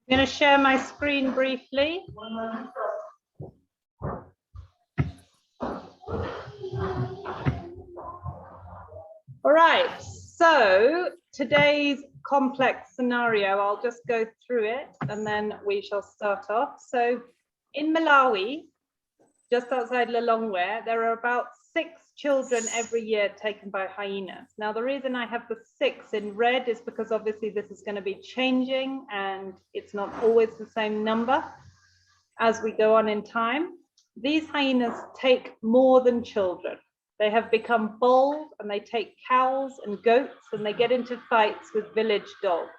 I'm going to share my screen briefly. All right, so today's complex scenario, I'll just go through it and then we shall start off. So in Malawi, just outside Lilongwe, there are about 6 children every year taken by hyenas. Now, the reason I have the 6 in red is because obviously this is going to be changing and it's not always the same number as we go on in time. These hyenas take more than children. They have become bold and they take cows and goats and they get into fights with village dogs.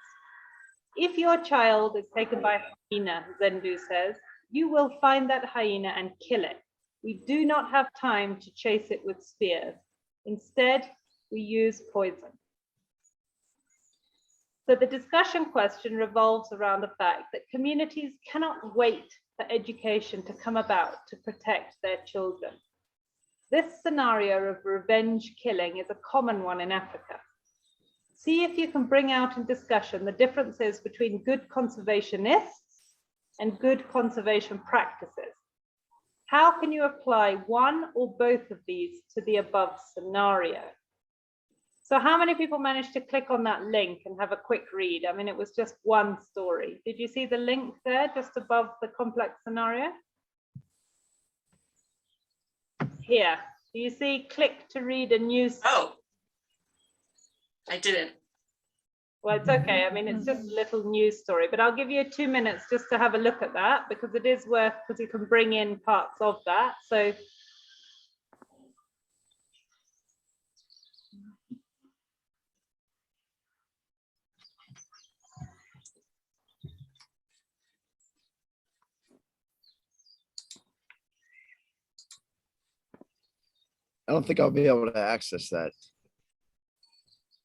If your child is taken by a hyena, Zendu says, you will find that hyena and kill it. We do not have time to chase it with spears. Instead, we use poison. So the discussion question revolves around the fact that communities cannot wait for education to come about to protect their children. This scenario of revenge killing is a common one in Africa. See if you can bring out in discussion the differences between good conservationists and good conservation practices. How can you apply one or both of these to the above scenario? So how many people managed to click on that link and have a quick read? I mean, it was just one story. Did you see the link there just above the complex scenario? Here, do you see click to read a news? Oh, I didn't. Well, it's okay. I mean, it's just a little news story, but I'll give you 2 minutes just to have a look at that because it is worth, because you can bring in parts of that. So I don't think I'll be able to access that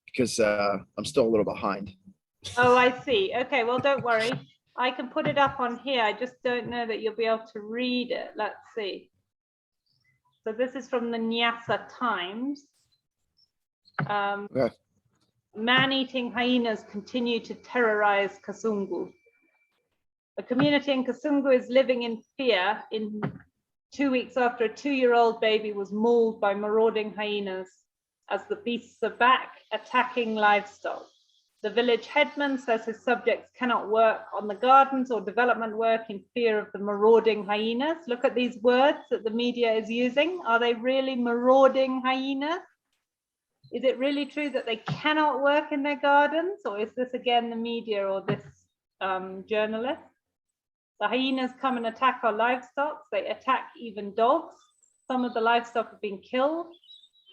because I'm still a little behind. oh, I see. Okay, well, don't worry. I can put it up on here. I just don't know that you'll be able to read it. Let's see. So this is from the Nyasa Times. Okay. Man-eating hyenas continue to terrorize Kasungu. A community in Kasungu is living in fear 2 weeks after a 2-year-old baby was mauled by marauding hyenas as the beasts are back attacking livestock. The village headman says his subjects cannot work on the gardens or development work in fear of the marauding hyenas. Look at these words that the media is using. Are they really marauding hyenas? Is it really true that they cannot work in their gardens? Or is this again the media or this journalist? The hyenas come and attack our livestock. They attack even dogs. Some of the livestock have been killed.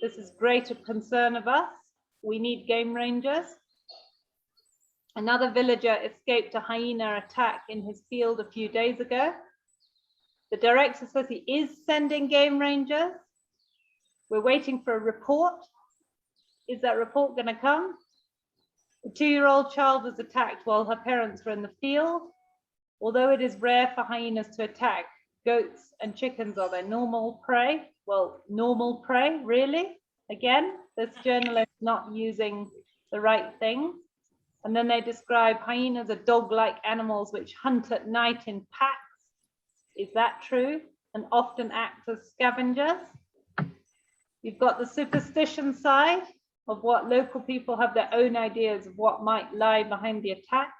This is greater concern of us. We need game rangers. Another villager escaped a hyena attack in his field a few days ago. The director says he is sending game rangers. We're waiting for a report. Is that report going to come? A 2-year-old child was attacked while her parents were in the field. Although it is rare for hyenas to attack, goats and chickens are their normal prey. Well, normal prey, really? Again, this journalist not using the right thing. And then they describe hyenas as dog-like animals which hunt at night in packs. Is that true? And often act as scavengers. You've got the superstition side of what local people have their own ideas of what might lie behind the attacks.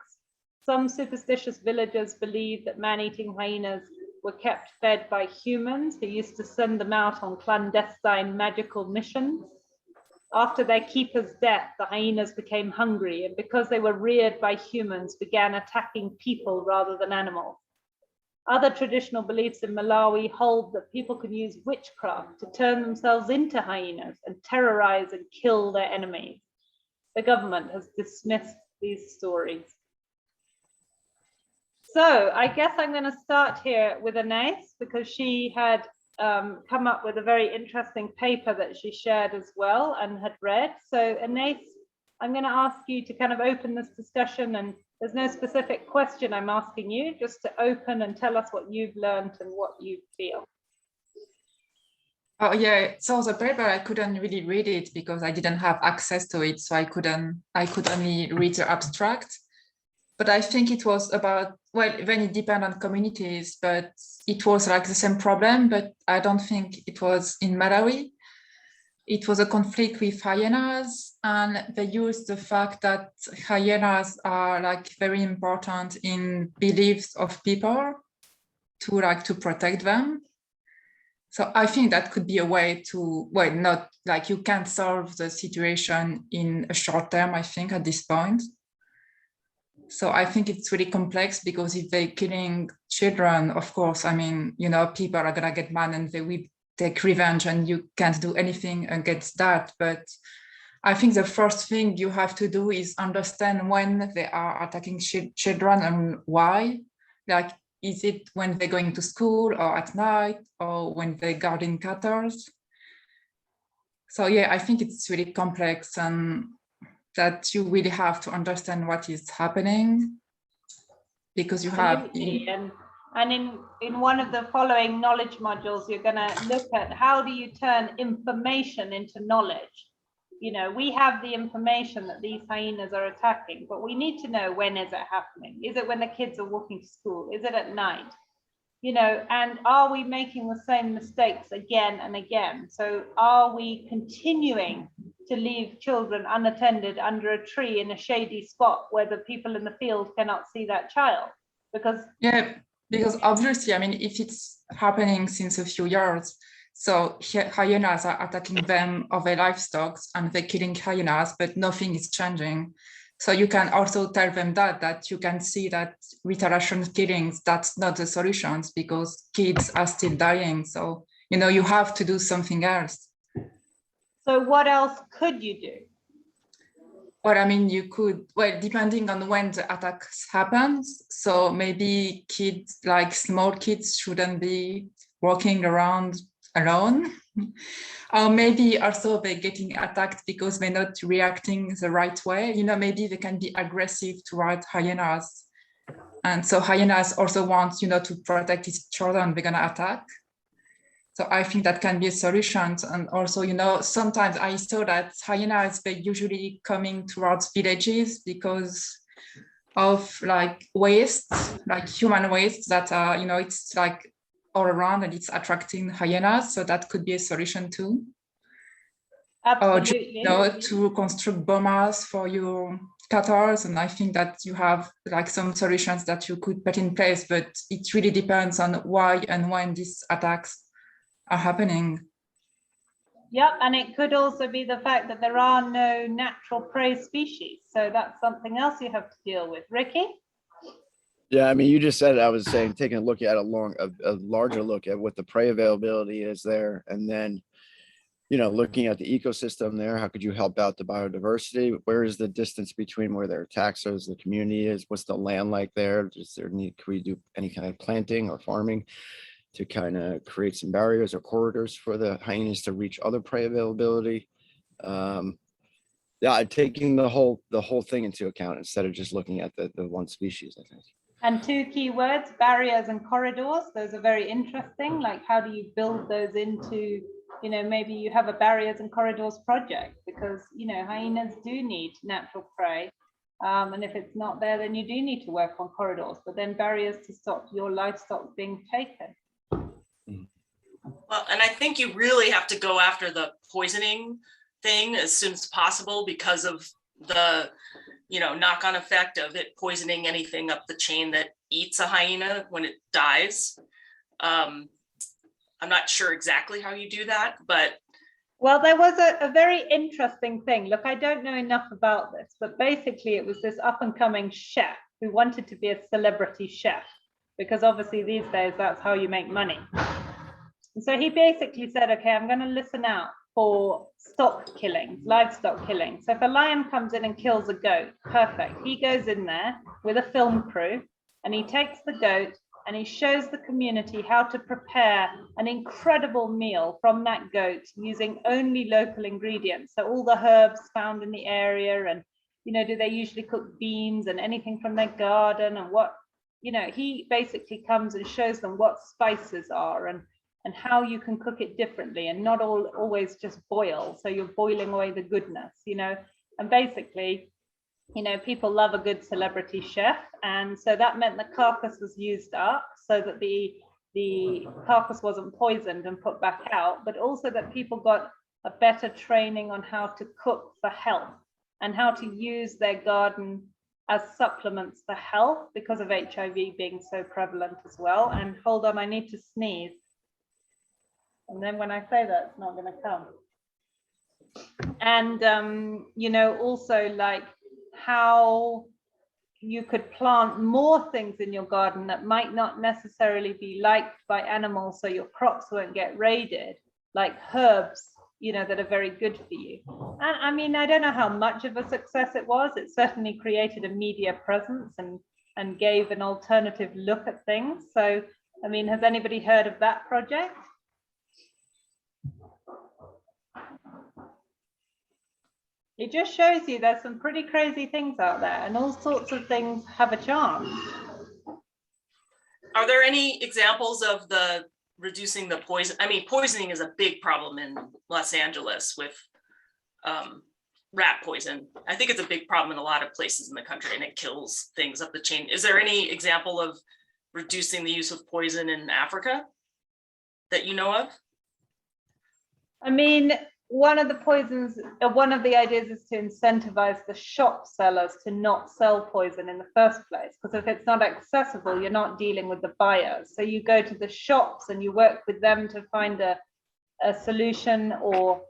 Some superstitious villagers believe that man-eating hyenas were kept fed by humans who used to send them out on clandestine magical missions. After their keeper's death, the hyenas became hungry and because they were reared by humans, began attacking people rather than animals. Other traditional beliefs in Malawi hold that people can use witchcraft to turn themselves into hyenas and terrorize and kill their enemies. The government has dismissed these stories. So I guess I'm going to start here with Anais because she had come up with a very interesting paper that she shared as well and had read. So Anais, I'm going to ask you to kind of open this discussion, and there's no specific question I'm asking you, just to open and tell us what you've learned and what you feel. Oh yeah, so the paper I couldn't really read it because I didn't have access to it, so I could only read the abstract. but I think it was about, well, then it depends on communities, but it was like the same problem, but I don't think it was in Malawi. It was a conflict with hyenas, and they used the fact that hyenas are like very important in beliefs of people to protect them. So I think that could be a way to, well, not like you can't solve the situation in a short term, I think, at this point. So I think it's really complex, because if they're killing children, of course, I mean, you know, people are gonna get mad and they will take revenge, and you can't do anything against that. But I think the first thing you have to do is understand when they are attacking children and why. Like, is it when they're going to school or at night or when they're guarding cattle? So yeah, I think it's really complex, and that you really have to understand what is happening, because you have. Absolutely. And in one of the following knowledge modules, you're going to look at how do you turn information into knowledge. You know, we have the information that these hyenas are attacking, but we need to know, when is it happening? Is it when the kids are walking to school? Is it at night? You know, and are we making the same mistakes again and again? So are we continuing to leave children unattended under a tree in a shady spot where the people in the field cannot see that child? Because obviously, I mean, if it's happening since a few years, so hyenas are attacking them or their livestock, and they're killing hyenas, but nothing is changing. So you can also tell them that you can see that retaliation killings, that's not the solutions, because kids are still dying. So, you know, you have to do something else. So what else could you do? Well, I mean, you could, well, depending on when the attacks happens. So maybe kids, like small kids, shouldn't be walking around alone. Or maybe also they're getting attacked because they're not reacting the right way. You know, maybe they can be aggressive toward hyenas. And so hyenas also want, you know, to protect its children, they're gonna attack. So I think that can be a solution. And also, you know, sometimes I saw that hyenas, they're usually coming towards villages because of like waste, like human waste that are, you know, it's like all around and it's attracting hyenas. So that could be a solution too. Absolutely. Or, you know, to construct bomas for your cattle. And I think that you have like some solutions that you could put in place, but it really depends on why and when these attacks are happening. Yep, and it could also be the fact that there are no natural prey species. So that's something else you have to deal with. Ricky? Yeah, I mean, you just said it. I was saying, taking a look at a larger look at what the prey availability is there, and then, you know, looking at the ecosystem there. How could you help out the biodiversity? Where is the distance between where their attacks is, the community is? What's the land like there? Is there need? Can we do any kind of planting or farming to kind of create some barriers or corridors for the hyenas to reach other prey availability? Yeah, taking the whole thing into account instead of just looking at the one species, I think. And two key words, barriers and corridors. Those are very interesting. Like, how do you build those into, you know, maybe you have a barriers and corridors project, because, you know, hyenas do need natural prey. And if it's not there, then you do need to work on corridors, but then barriers to stop your livestock being taken. Well, and I think you really have to go after the poisoning thing as soon as possible, because of the, you know, knock-on effect of it poisoning anything up the chain that eats a hyena when it dies. I'm not sure exactly how you do that, but. Well, there was a very interesting thing. Look, I don't know enough about this, but basically it was this up and coming chef who wanted to be a celebrity chef, because obviously these days that's how you make money. And so he basically said, okay, I'm going to listen out for stock killings, livestock killings. So if a lion comes in and kills a goat, perfect. He goes in there with a film crew and he takes the goat and he shows the community how to prepare an incredible meal from that goat using only local ingredients. So all the herbs found in the area, and, you know, do they usually cook beans and anything from their garden, and what, you know, he basically comes and shows them what spices are and how you can cook it differently, and not always just boil. So you're boiling away the goodness, you know, and basically you know, people love a good celebrity chef. And so that meant the carcass was used up so that the carcass wasn't poisoned and put back out, but also that people got a better training on how to cook for health and how to use their garden as supplements for health because of HIV being so prevalent as well. And hold on, I need to sneeze. And then when I say that, it's not going to come. And, you know, also like how you could plant more things in your garden that might not necessarily be liked by animals, so your crops won't get raided, like herbs, you know, that are very good for you. And I mean, I don't know how much of a success it was. It certainly created a media presence and gave an alternative look at things. So, I mean, has anybody heard of that project? It just shows you there's some pretty crazy things out there, and all sorts of things have a chance. Are there any examples of the reducing the poison? I mean, poisoning is a big problem in Los Angeles with rat poison. I think it's a big problem in a lot of places in the country, and it kills things up the chain. Is there any example of reducing the use of poison in Africa that you know of? I mean, one of the ideas is to incentivize the shop sellers to not sell poison in the first place, because if it's not accessible, you're not dealing with the buyers. So you go to the shops and you work with them to find a solution, or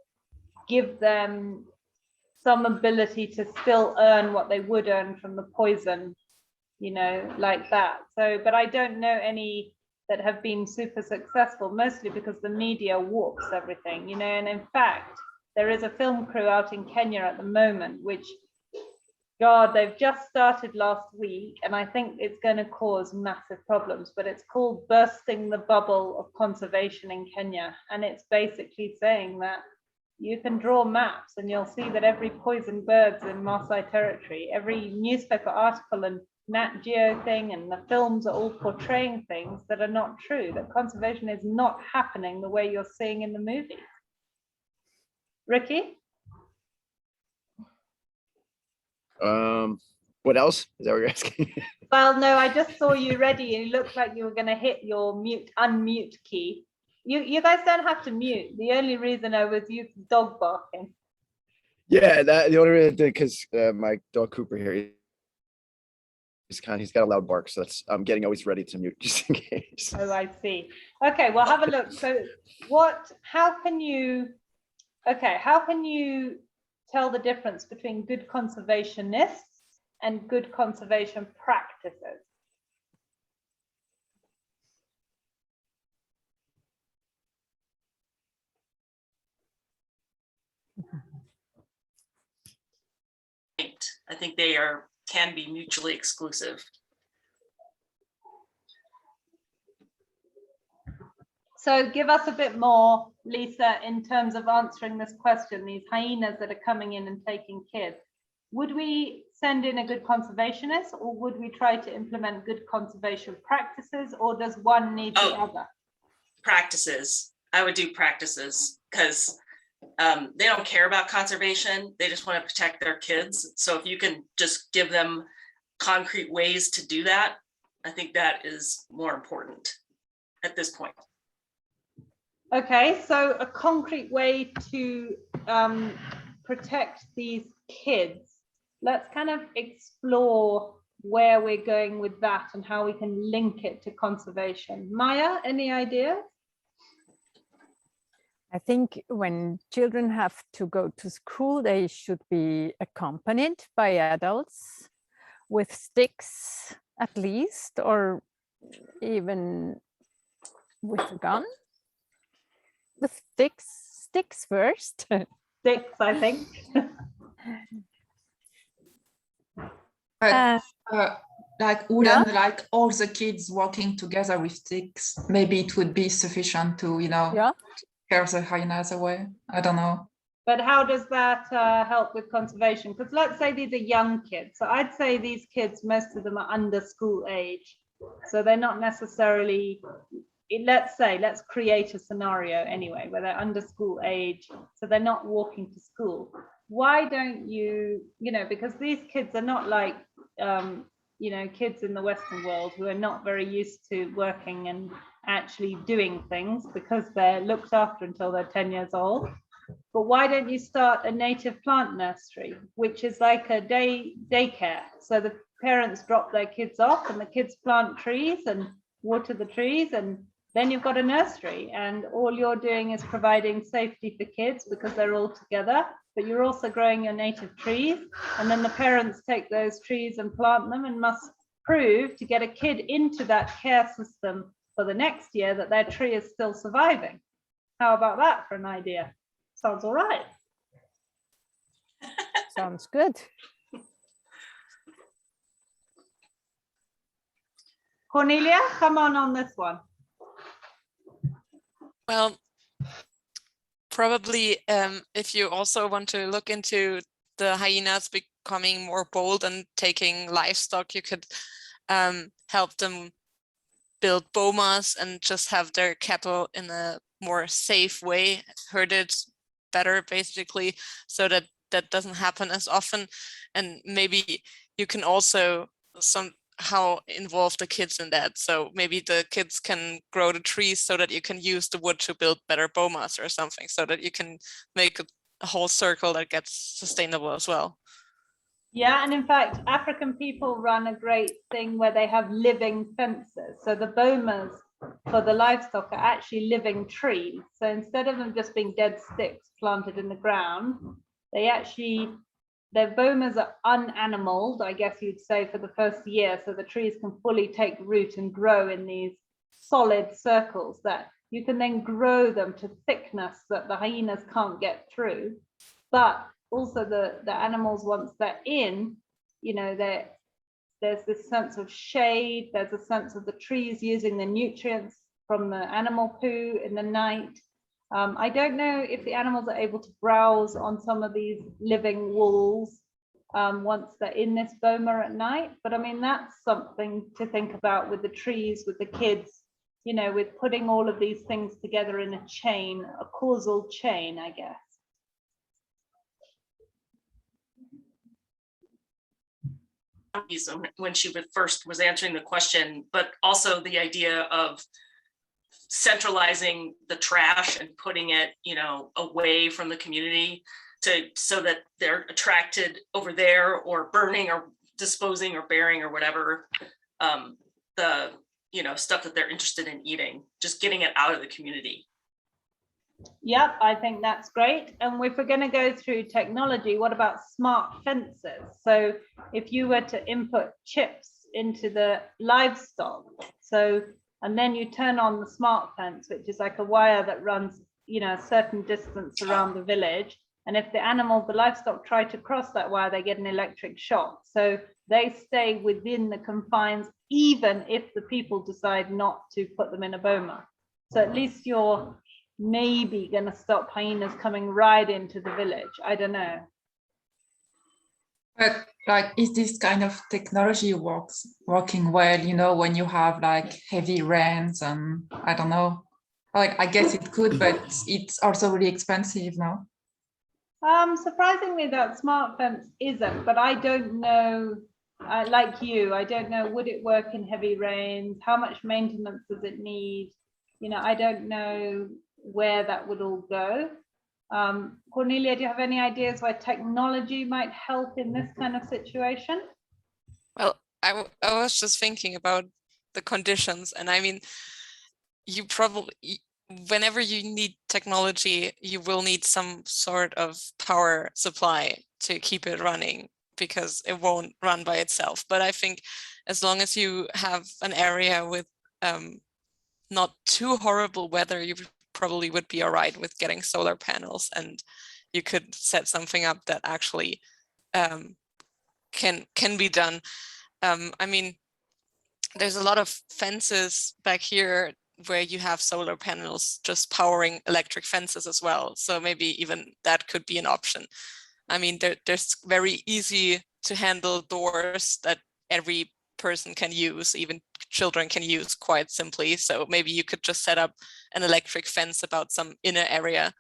give them some ability to still earn what they would earn from the poison, you know, like that. So, but I don't know any that have been super successful, mostly because the media warps everything, you know. And in fact, there is a film crew out in Kenya at the moment, which, God, they've just started last week, and I think it's going to cause massive problems, but it's called Bursting the Bubble of Conservation in Kenya. And it's basically saying that you can draw maps and you'll see that every poisoned bird's in Maasai territory, every newspaper article and Nat Geo thing and the films are all portraying things that are not true, that conservation is not happening the way you're seeing in the movies. Ricky? What else? Is that what you're asking? Well, no, I just saw you ready and you looked like you were going to hit your unmute key. You guys don't have to mute. The only reason I was you dog barking. Yeah, the only reason I did, because my dog Cooper here, he's got a loud bark, so I'm getting always ready to mute just in case. Oh, I see. Okay, well, have a look. So how can you tell the difference between good conservationists and good conservation practices? I think they can be mutually exclusive. So give us a bit more, Lisa, in terms of answering this question, these hyenas that are coming in and taking kids. Would we send in a good conservationist, or would we try to implement good conservation practices, or does one need the other? Practices. I would do practices, because they don't care about conservation. They just want to protect their kids. So if you can just give them concrete ways to do that, I think that is more important at this point. Okay, so a concrete way to protect these kids. Let's kind of explore where we're going with that and how we can link it to conservation. Maya, any ideas? I think when children have to go to school, they should be accompanied by adults with sticks at least, or even with a gun. With sticks first. Sticks, I think. Like wouldn't like all the kids working together with sticks, maybe it would be sufficient to, you know, scare the hyenas away. I don't know. But how does that help with conservation? Because let's say these are young kids. So I'd say these kids, most of them are under school age. So they're not necessarily, let's create a scenario anyway, where they're under school age. So they're not walking to school. why don't you, because these kids are not like, kids in the Western world who are not very used to working and actually doing things because they're looked after until they're 10 years old. But why don't you start a native plant nursery, which is like a daycare? So the parents drop their kids off and the kids plant trees and water the trees, and then you've got a nursery, and all you're doing is providing safety for kids because they're all together, but you're also growing your native trees. And then the parents take those trees and plant them and must prove to get a kid into that care system for the next year that their tree is still surviving. How about that for an idea? Sounds all right. Sounds good. Cornelia, come on this one. Well, probably if you also want to look into the hyenas becoming more bold and taking livestock, you could help them build bomas and just have their cattle in a more safe way, herded better basically, so that that doesn't happen as often. And maybe you can also somehow involve the kids in that. So maybe the kids can grow the trees so that you can use the wood to build better bomas or something, so that you can make a whole circle that gets sustainable as well. Yeah, and in fact, African people run a great thing where they have living fences. So the bomas for the livestock are actually living trees. So instead of them just being dead sticks planted in the ground, their bomas are unanimaled, I guess you'd say, for the first year. So the trees can fully take root and grow in these solid circles that you can then grow them to thickness that the hyenas can't get through. But also the animals, once they're in, there's this sense of shade, there's a sense of the trees using the nutrients from the animal poo in the night. I don't know if the animals are able to browse on some of these living walls once they're in this boma at night, but I mean, that's something to think about with the trees, with the kids, with putting all of these things together in a chain, a causal chain, I guess. When she first was answering the question, but also the idea of centralizing the trash and putting it, away from the community so that they're attracted over there, or burning or disposing or burying or whatever, the stuff that they're interested in eating, just getting it out of the community. Yep, I think that's great. And if we're going to go through technology, what about smart fences? So if you were to input chips into the livestock, and then you turn on the smart fence, which is like a wire that runs, a certain distance around the village. And if the livestock try to cross that wire, they get an electric shock. So they stay within the confines, even if the people decide not to put them in a boma. So at least you're maybe going to stop hyenas coming right into the village. I don't know. But is this kind of technology working well, when you have like heavy rains and I don't know, I guess it could, but it's also really expensive now. Surprisingly, that smart fence isn't, but I don't know, like you, I don't know, would it work in heavy rains? How much maintenance does it need? I don't know where that would all go. Cornelia, do you have any ideas why technology might help in this kind of situation? Well, I was just thinking about the conditions, and I mean, you probably, whenever you need technology, you will need some sort of power supply to keep it running, because it won't run by itself. But I think as long as you have an area with not too horrible weather, you probably would be all right with getting solar panels, and you could set something up that actually can be done. I mean, there's a lot of fences back here where you have solar panels just powering electric fences as well. So maybe even that could be an option. I mean, there's very easy to handle doors that every person can use, even children can use quite simply. So maybe you could just set up an electric fence about some inner area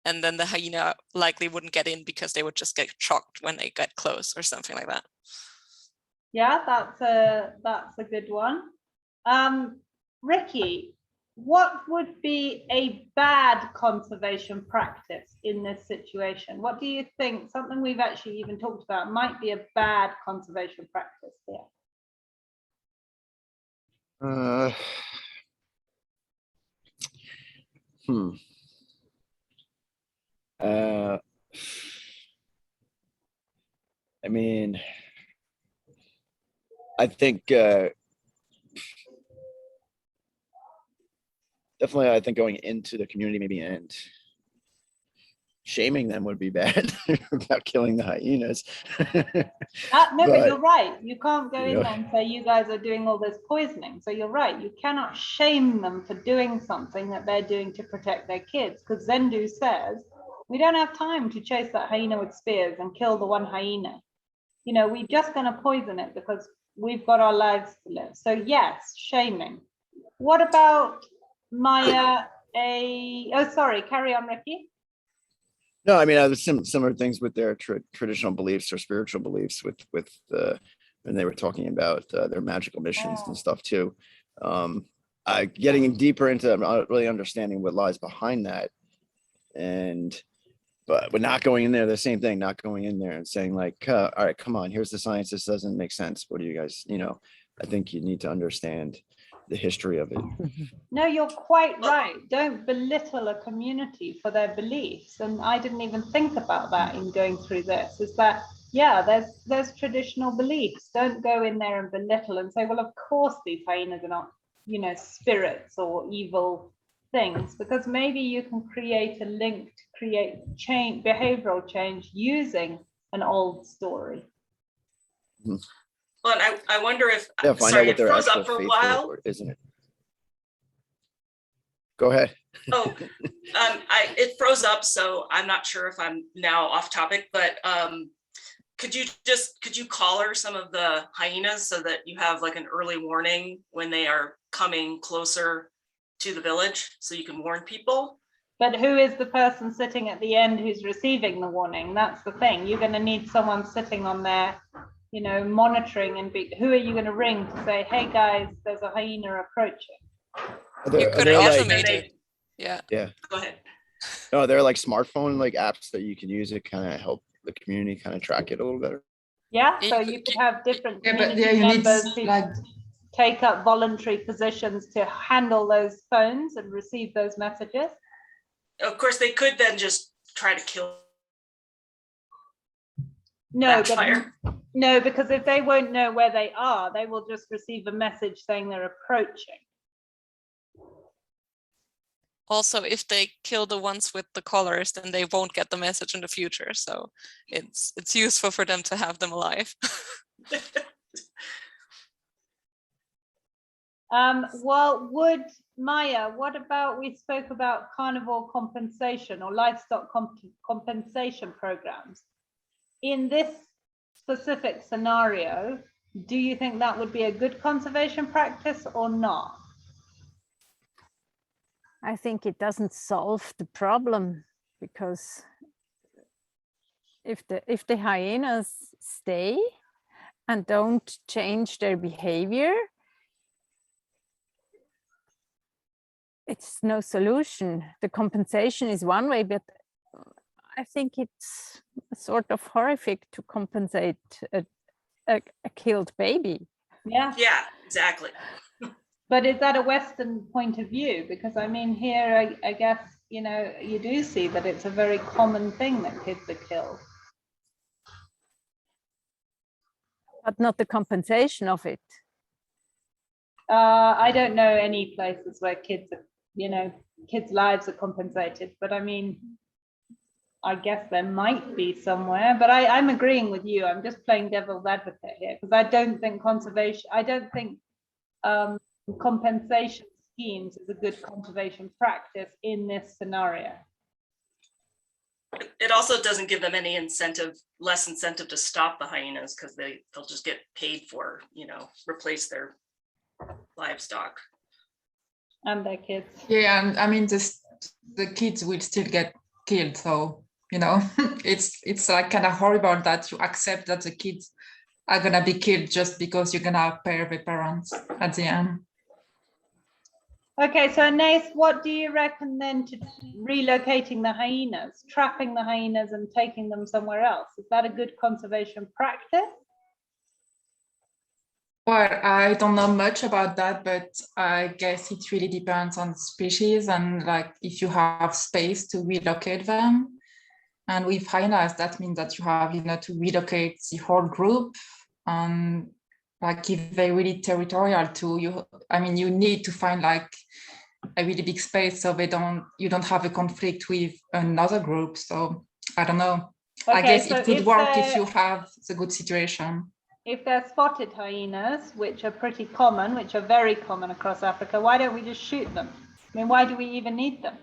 and then the hyena likely wouldn't get in because they would just get shocked when they get close or something like that. Yeah, that's a good one. Ricky, what would be a bad conservation practice in this situation? What do you think? Something we've actually even talked about might be a bad conservation practice here. I mean, I think definitely, I think going into the community maybe and shaming them would be bad about killing the hyenas. No, but But, you're right. You can't go in you know. there and say you guys are doing all this poisoning. So you're right. You cannot shame them for doing something that they're doing to protect their kids. Because Zendu says, we don't have time to chase that hyena with spears and kill the one hyena. You know, we're just going to poison it because we've got our lives to live. So yes, shaming. What about Maya? Oh, sorry, carry on, Ricky. No, I mean, I was similar things with their traditional beliefs or spiritual beliefs with when they were talking about their magical missions and stuff too. Getting deeper into really understanding what lies behind that, but we're not going in there, the same thing, not going in there and saying like, all right, come on, here's the science, this doesn't make sense. What do you guys, I think you need to understand the history of it. No, you're quite right. Don't belittle a community for their beliefs. And I didn't even think about that in going through this, is that, yeah, there's traditional beliefs. Don't go in there and belittle and say, well, of course these hyenas are not, spirits or evil things, because maybe you can create a link to create change, behavioral change using an old story. But I wonder if, Yeah, find out sorry, what it their froze actual up for a faith is, while. or isn't it? Go ahead. Oh, it froze up, so I'm not sure if I'm now off topic, but could you collar some of the hyenas so that you have like an early warning when they are coming closer to the village so you can warn people? But who is the person sitting at the end who's receiving the warning? That's the thing. You're going to need someone sitting on there, monitoring, and who are you going to ring to say, hey guys, there's a hyena approaching? You could automate it. Yeah. Go ahead. No, they're like smartphone apps that you can use to kind of help the community kind of track it a little better. Yeah, so you could have different community you need members who like take up voluntary positions to handle those phones and receive those messages. Of course, they could then just try to kill. No, Backfire. no, because if they won't know where they are, they will just receive a message saying they're approaching. Also, if they kill the ones with the collars, then they won't get the message in the future. So it's useful for them to have them alive. Well, Maya, what about, we spoke about carnivore compensation or livestock compensation programs. In this specific scenario, do you think that would be a good conservation practice or not? I think it doesn't solve the problem, because if the hyenas stay and don't change their behavior, it's no solution. The compensation is one way, but I think it's sort of horrific to compensate a killed baby. Yeah. Yeah, exactly. But is that a Western point of view? Because I mean, here, I guess, you do see that it's a very common thing that kids are killed. But not the compensation of it. I don't know any places where kids are, kids' lives are compensated, but I mean, I guess there might be somewhere, but I'm agreeing with you. I'm just playing devil's advocate here, because I don't think compensation schemes is a good conservation practice in this scenario. It also doesn't give them any less incentive to stop the hyenas, because they'll just get paid for, replace their livestock. And their kids. Yeah, and I mean the kids will still get killed. So, it's like kind of horrible that you accept that the kids are gonna be killed just because you're gonna pay the parents at the end. Okay, so Anais, what do you reckon then to relocating the hyenas, trapping the hyenas and taking them somewhere else? Is that a good conservation practice? Well, I don't know much about that, but I guess it really depends on species and like if you have space to relocate them. And with hyenas, that means that you have, to relocate the whole group. And like if they're really territorial too, you need to find like a really big space so you don't have a conflict with another group. So I don't know. I Okay, guess so it could work if you have the good situation. If they're spotted hyenas, which are pretty common, which are very common across Africa, why don't we just shoot them? I mean, why do we even need them?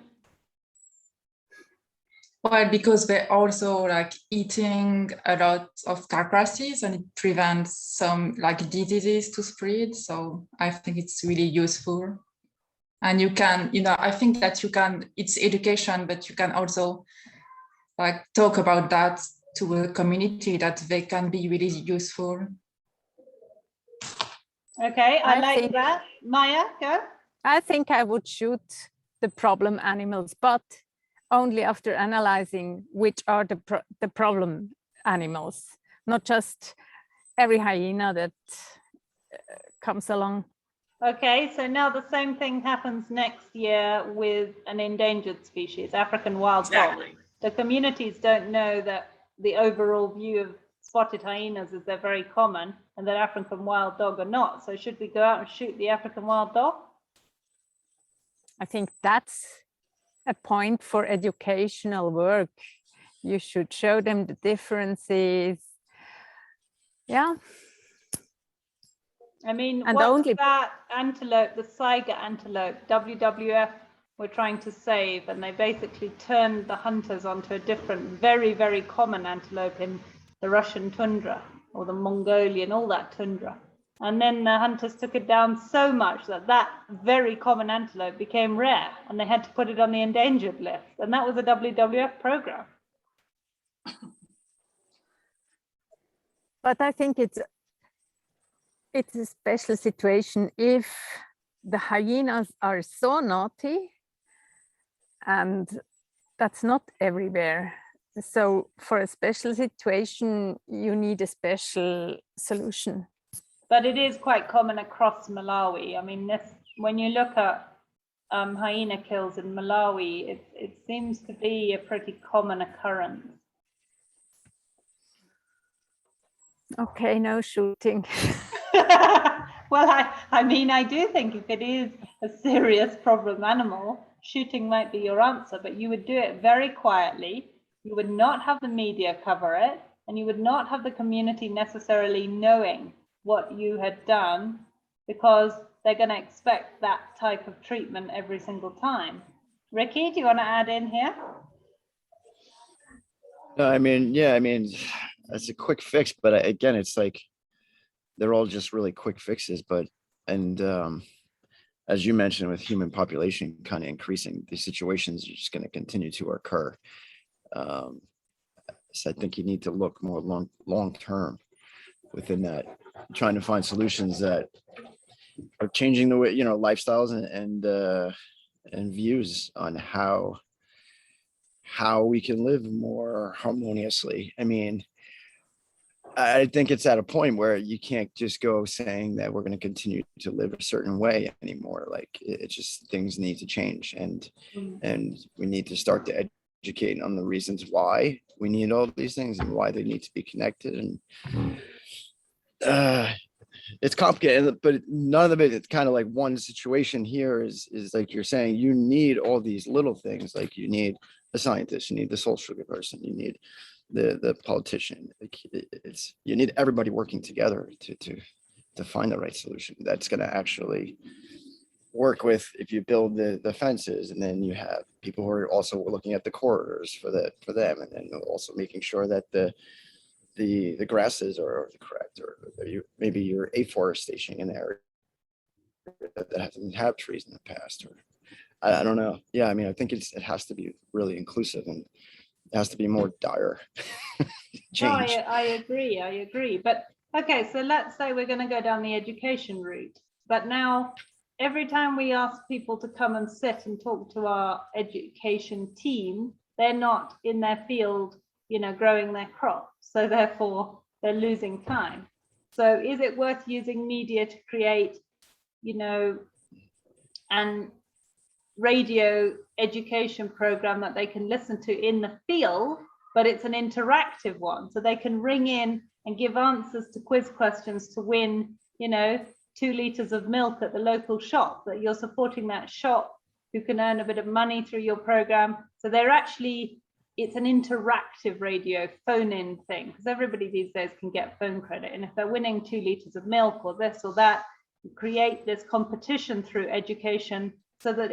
Well, because they're also like eating a lot of carcasses and it prevents some like diseases to spread. So I think it's really useful. And you can, I think that it's education, but you can also like talk about that to a community that they can be really useful. Okay, I like think- that. Maya, go. I think I would shoot the problem animals, but only after analyzing which are the problem animals, not just every hyena that comes along. Okay, so now the same thing happens next year with an endangered species, African wild dog. Exactly. The communities don't know that the overall view of spotted hyenas is they're very common and that African wild dog are not. So should we go out and shoot the African wild dog? I think that's a point for educational work. You should show them the differences. Yeah. I mean, And what's only- that antelope, the Saiga antelope, WWF were trying to save, and they basically turned the hunters onto a different, very, very common antelope in the Russian tundra or the Mongolian, all that tundra. And then the hunters took it down so much that that very common antelope became rare, and they had to put it on the endangered list. And that was a WWF program. But I think it's a special situation if the hyenas are so naughty, and that's not everywhere. So for a special situation, you need a special solution. But it is quite common across Malawi. I mean, when you look at hyena kills in Malawi, it seems to be a pretty common occurrence. Okay, no shooting. Well, I mean, I do think if it is a serious problem animal, shooting might be your answer, but you would do it very quietly. You would not have the media cover it, and you would not have the community necessarily knowing what you had done, because they're going to expect that type of treatment every single time. Ricky, do you want to add in here? No, I mean, that's a quick fix, but again, it's like, they're all just really quick fixes, as you mentioned, with human population kind of increasing, these situations are just going to continue to occur. So I think you need to look more long term within that, trying to find solutions that are changing the way, lifestyles and views on how we can live more harmoniously. I mean, I think it's at a point where you can't just go saying that we're going to continue to live a certain way anymore. Like it's just, things need to change, and we need to start to educate on the reasons why we need all these things and why they need to be connected. And it's complicated, but none of it, it's kind of like one situation here is like you're saying, you need all these little things. Like you need the scientist, you need the social person, you need the politician. Like you need everybody working together to find the right solution that's going to actually work with. If you build the fences, and then you have people who are also looking at the corridors for them, and then also making sure that the grasses are correct, or maybe you're afforestation in an area that hasn't had trees in the past, or I don't know. Yeah, I mean, I think it has to be really inclusive, and it has to be more dire No, change. I agree. But okay, so let's say we're going to go down the education route. But now, every time we ask people to come and sit and talk to our education team, they're not in their field, growing their crops. So therefore, they're losing time. So is it worth using media to create, and radio education program that they can listen to in the field, but it's an interactive one, so they can ring in and give answers to quiz questions to win 2 liters of milk at the local shop, that you're supporting that shop who can earn a bit of money through your program. So it's an interactive radio phone-in thing, because everybody these days can get phone credit, and if they're winning 2 liters of milk or this or that, create this competition through education, so that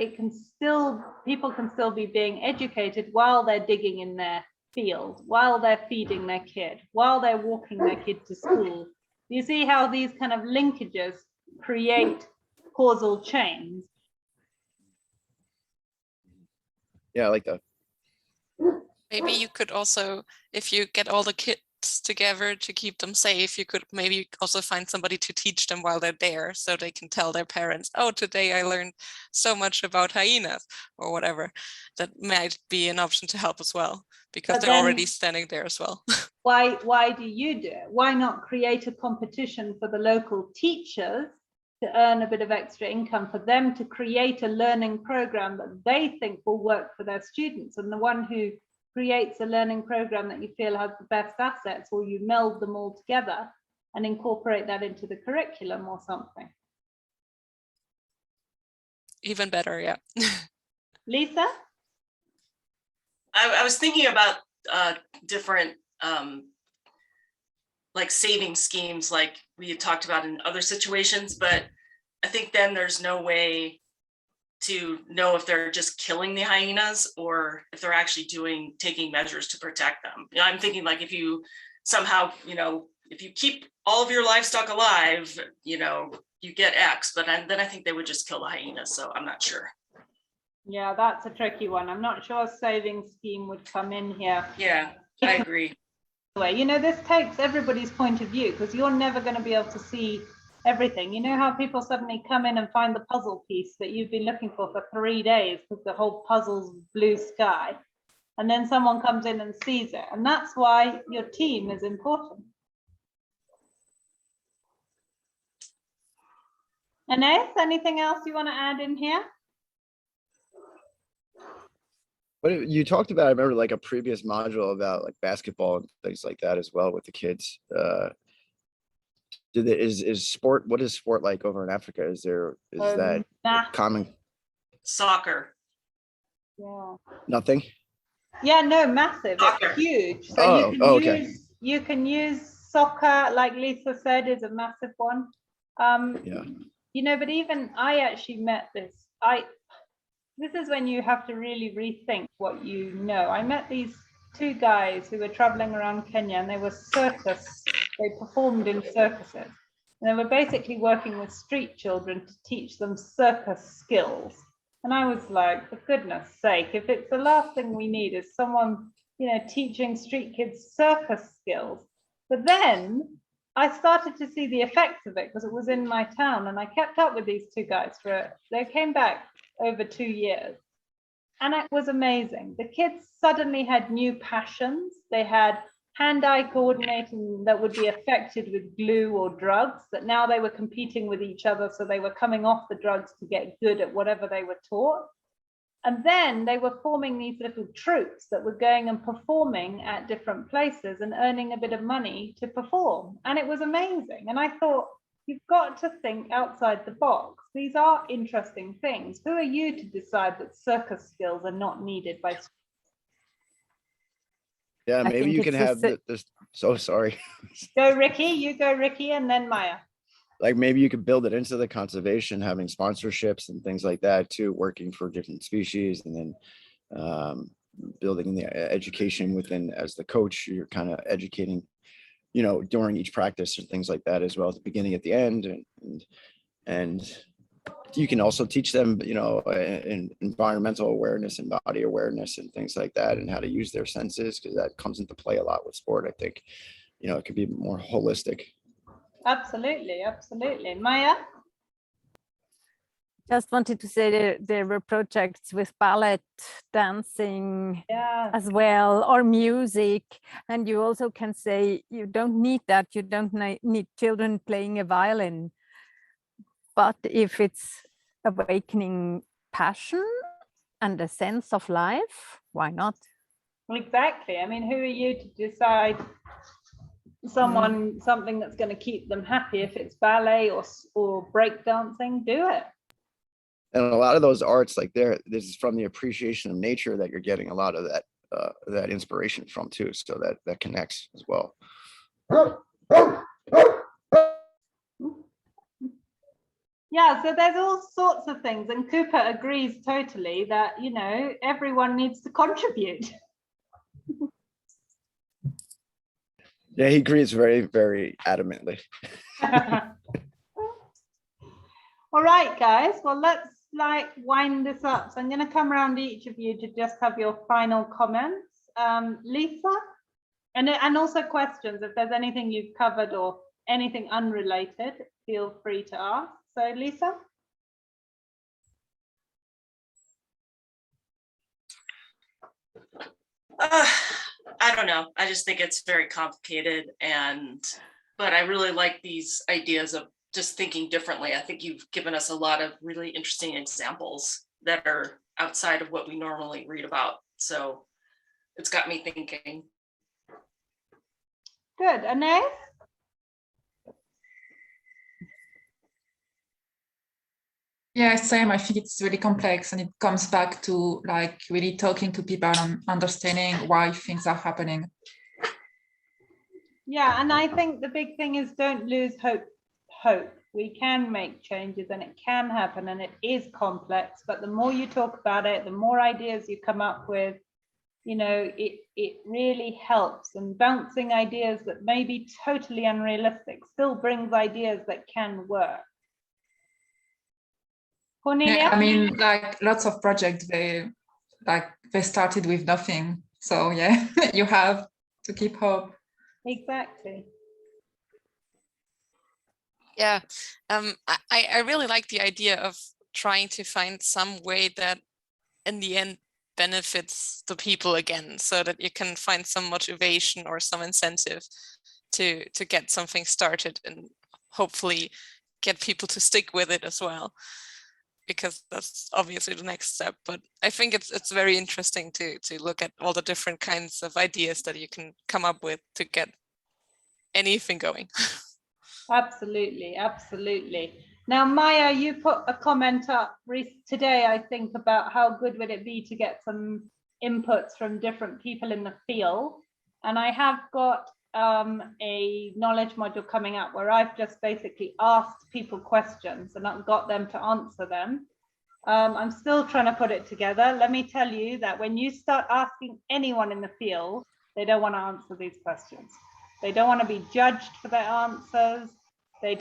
people can still be being educated while they're digging in their field, while they're feeding their kid, while they're walking their kid to school. You see how these kind of linkages create causal chains? Yeah, I like that. Maybe you could also, if you get all the kids together to keep them safe, you could maybe also find somebody to teach them while they're there, so they can tell their parents, oh, today I learned so much about hyenas or whatever. That might be an option to help as well, because But they're then- already standing there as well. Why do you do it? Why not create a competition for the local teachers to earn a bit of extra income, for them to create a learning program that they think will work for their students, and the one who creates a learning program that you feel has the best assets, or you meld them all together and incorporate that into the curriculum or something? Even better, yeah. Lisa? I was thinking about different like saving schemes, like we had talked about in other situations, but I think then there's no way to know if they're just killing the hyenas or if they're actually taking measures to protect them. I'm thinking like if you somehow, if you keep all of your livestock alive, you get X, but then I think they would just kill the hyenas. So I'm not sure. Yeah, that's a tricky one. I'm not sure a saving scheme would come in here. Yeah, I agree. Anyway, this takes everybody's point of view, because you're never going to be able to see everything. You know how people suddenly come in and find the puzzle piece that you've been looking for 3 days, because the whole puzzle's blue sky, and then someone comes in and sees it, and that's why your team is important. Anais, anything else you want to add in here? But you talked about, I remember like a previous module about like basketball and things like that as well with the kids. Is sport, what is sport like over in Africa? Is that common? Soccer. Yeah. Nothing? Yeah, no, massive. Soccer. It's huge. So okay. You can use soccer, like Lisa said, is a massive one. Yeah. But even I actually met this. This is when you have to really rethink what you know. I met these 2 guys who were traveling around Kenya, and they were they performed in circuses. And they were basically working with street children to teach them circus skills. And I was like, for goodness sake, if it's the last thing we need is someone, teaching street kids circus skills. But then I started to see the effects of it, because it was in my town, and I kept up with these 2 guys they came back over 2 years, and it was amazing. The kids suddenly had new passions. They had hand-eye coordinating that would be affected with glue or drugs, that now they were competing with each other, so they were coming off the drugs to get good at whatever they were taught. And then they were forming these little troupes that were going and performing at different places and earning a bit of money to perform. And it was amazing. And I thought, you've got to think outside the box. These are interesting things. Who are you to decide that circus skills are not needed by? Yeah, I maybe think you can it's have this. So sorry. Go, Ricky. You go, Ricky, and then Maya. Like maybe you could build it into the conservation, having sponsorships and things like that too, working for different species, and then building the education within. As the coach, you're kind of educating, during each practice and things like that as well, at the beginning, at the end, and you can also teach them, in environmental awareness and body awareness and things like that, and how to use their senses, because that comes into play a lot with sport. I think, it could be more holistic. Absolutely, absolutely. Maya? Just wanted to say there were projects with ballet, dancing Yeah. as well, or music. And you also can say you don't need that. You don't need children playing a violin. But if it's awakening passion and a sense of life, why not? Exactly. I mean, who are you to decide something that's going to keep them happy? If it's ballet or break dancing, do it. And a lot of those arts, like this is from the appreciation of nature that you're getting a lot of that inspiration from too. So that connects as well. Yeah, so there's all sorts of things, and Cooper agrees totally that, everyone needs to contribute. Yeah, he agrees very, very adamantly. All right, guys, well, let's wind this up. So I'm going to come around each of you to just have your final comments. Lisa, and also questions. If there's anything you've covered or anything unrelated, feel free to ask. So Lisa? I don't know. I just think it's very complicated, but I really like these ideas of just thinking differently. I think you've given us a lot of really interesting examples that are outside of what we normally read about. So it's got me thinking. Good. Anais? Yeah, same. I think it's really complex, and it comes back to really talking to people and understanding why things are happening. Yeah, and I think the big thing is don't lose hope. We can make changes and it can happen, and it is complex, but the more you talk about it, the more ideas you come up with, it really helps. And bouncing ideas that may be totally unrealistic still brings ideas that can work. Cornelia? Yeah, I mean, lots of projects, they started with nothing. So yeah, you have to keep hope. Exactly. Yeah, I really like the idea of trying to find some way that in the end benefits the people again, so that you can find some motivation or some incentive to get something started and hopefully get people to stick with it as well, because that's obviously the next step. But I think it's very interesting to look at all the different kinds of ideas that you can come up with to get anything going. Absolutely, absolutely. Now, Maya, you put a comment up today, I think, about how good would it be to get some inputs from different people in the field. And I have got a knowledge module coming up where I've just basically asked people questions and I've got them to answer them. I'm still trying to put it together. Let me tell you that when you start asking anyone in the field, they don't want to answer these questions. They don't want to be judged for their answers. They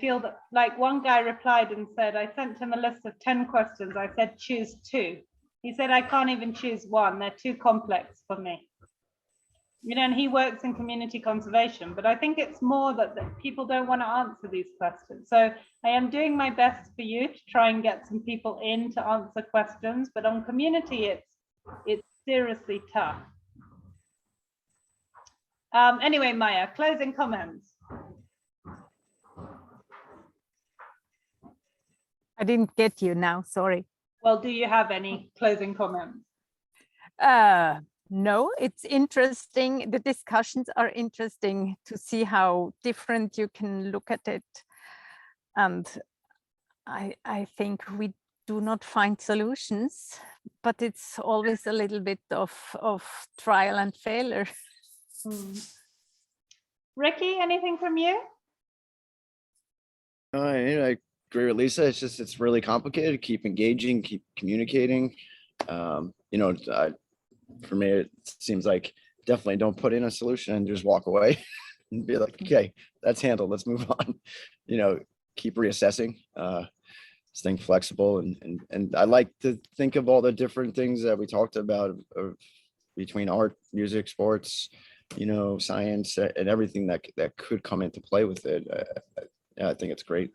feel that, like one guy replied and said, I sent him a list of 10 questions. I said, choose 2. He said, I can't even choose 1. They're too complex for me. And he works in community conservation, but I think it's more that people don't want to answer these questions. So I am doing my best for you to try and get some people in to answer questions, but on community, it's seriously tough. Anyway, Maya, closing comments. I didn't get you now, sorry. Well, do you have any closing comments? No, it's interesting. The discussions are interesting to see how different you can look at it. And I think we do not find solutions, but it's always a little bit of trial and failure. Ricky, anything from you? I agree with Lisa. It's really complicated. Keep engaging, keep communicating. For me, it seems like definitely don't put in a solution and just walk away and be like, okay, that's handled. Let's move on. Keep reassessing. staying flexible. And I like to think of all the different things that we talked about between art, music, sports, you know, science, and everything that could come into play with it. Yeah, I think it's great.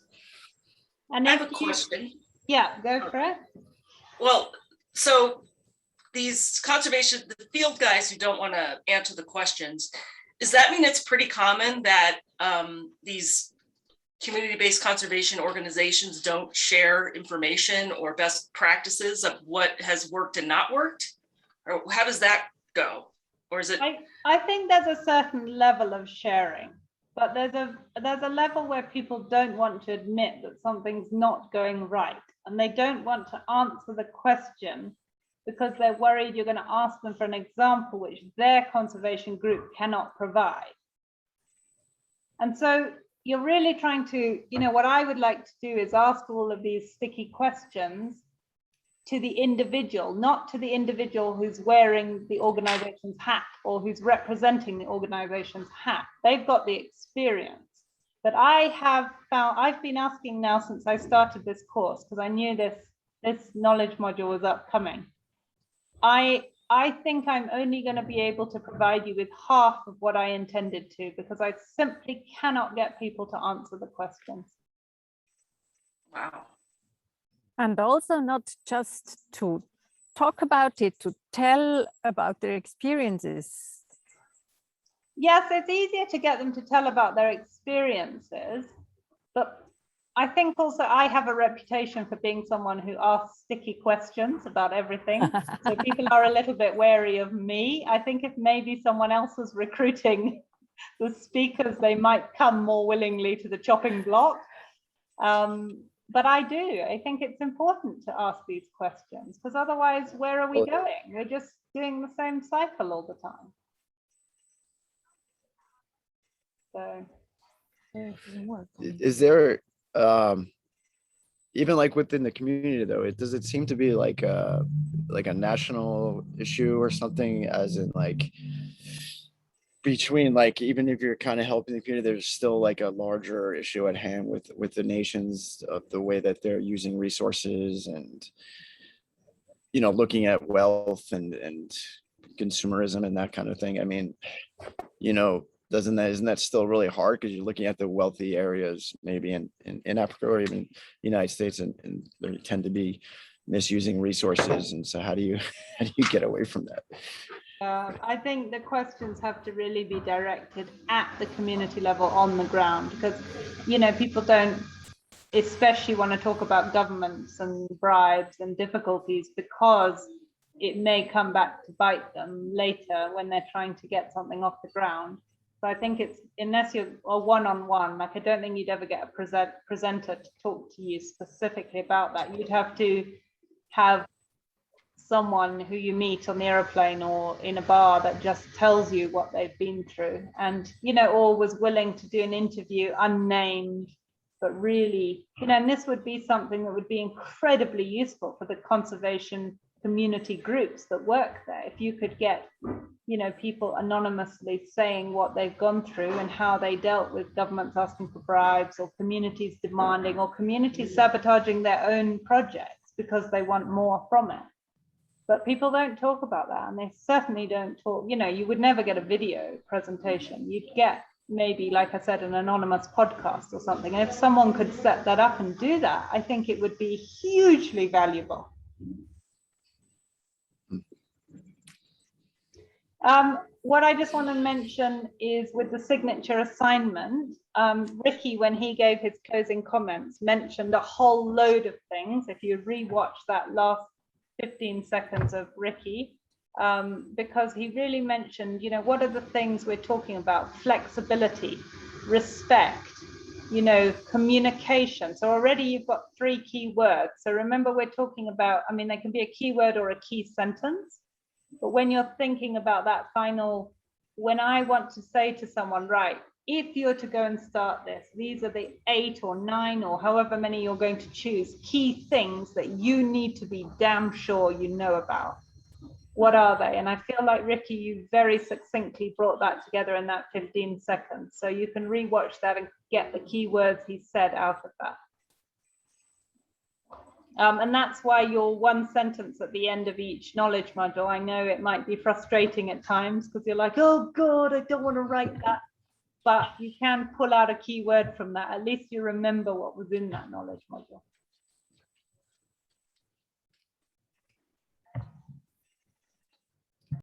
And I have a if you- question. Yeah, go for it. Well, so these conservation, the field guys who don't want to answer the questions, does that mean it's pretty common that these community-based conservation organizations don't share information or best practices of what has worked and not worked? Or how does that go? Or is it? I think there's a certain level of sharing, but there's a level where people don't want to admit that something's not going right, and they don't want to answer the question because they're worried you're going to ask them for an example which their conservation group cannot provide. And so you're really trying to, you know, what I would like to do is ask all of these sticky questions to the individual, not to the individual who's wearing the organization's hat or who's representing the organization's hat. They've got the experience. But I've been asking now since I started this course, because I knew this knowledge module was upcoming. I think I'm only going to be able to provide you with half of what I intended to, because I simply cannot get people to answer the questions. Wow. And also not just to talk about it, to tell about their experiences. Yes, it's easier to get them to tell about their experiences, but I think also I have a reputation for being someone who asks sticky questions about everything. So people are a little bit wary of me. I think if maybe someone else was recruiting the speakers, they might come more willingly to the chopping block. But I do. I think it's important to ask these questions, because otherwise, where are we going? We're just doing the same cycle all the time. So, Is there even like within the community though, does it seem to be like a national issue or something, as in like between, like, even if you're kind of helping the community, there's still like a larger issue at hand with the nations of the way that they're using resources and, you know, looking at wealth and consumerism and that kind of thing. I mean, you know, isn't that still really hard, because you're looking at the wealthy areas maybe in Africa or even United States, and they tend to be misusing resources. And so how do you get away from that? I think the questions have to really be directed at the community level on the ground, because, you know, people don't especially want to talk about governments and bribes and difficulties, because it may come back to bite them later when they're trying to get something off the ground. So I think it's, unless you're a one-on-one, like I don't think you'd ever get a presenter to talk to you specifically about that. You'd have to have someone who you meet on the airplane or in a bar that just tells you what they've been through, and, you know, or was willing to do an interview unnamed, but really, you know, and this would be something that would be incredibly useful for the conservation community groups that work there. If you could get, you know, people anonymously saying what they've gone through and how they dealt with governments asking for bribes, or communities demanding, or communities sabotaging their own projects because they want more from it. But people don't talk about that, and they certainly don't talk, you know, you would never get a video presentation. You'd get maybe, like I said, an anonymous podcast or something. And if someone could set that up and do that, I think it would be hugely valuable. What I just want to mention is, with the signature assignment, Ricky, when he gave his closing comments, mentioned a whole load of things. If you rewatch that last 15 seconds of Ricky, because he really mentioned, you know, what are the things we're talking about? Flexibility, respect, you know, communication. So already you've got 3 key words. So remember, we're talking about, I mean, they can be a keyword or a key sentence. But when you're thinking about that final, when I want to say to someone, right, if you're to go and start this, these are the 8 or 9 or however many you're going to choose, key things that you need to be damn sure you know about. What are they? And I feel like, Ricky, you very succinctly brought that together in that 15 seconds. So you can rewatch that and get the key words he said out of that. And that's why your one sentence at the end of each knowledge module, I know it might be frustrating at times because you're like, oh God, I don't want to write that. But you can pull out a keyword from that. At least you remember what was in that knowledge module.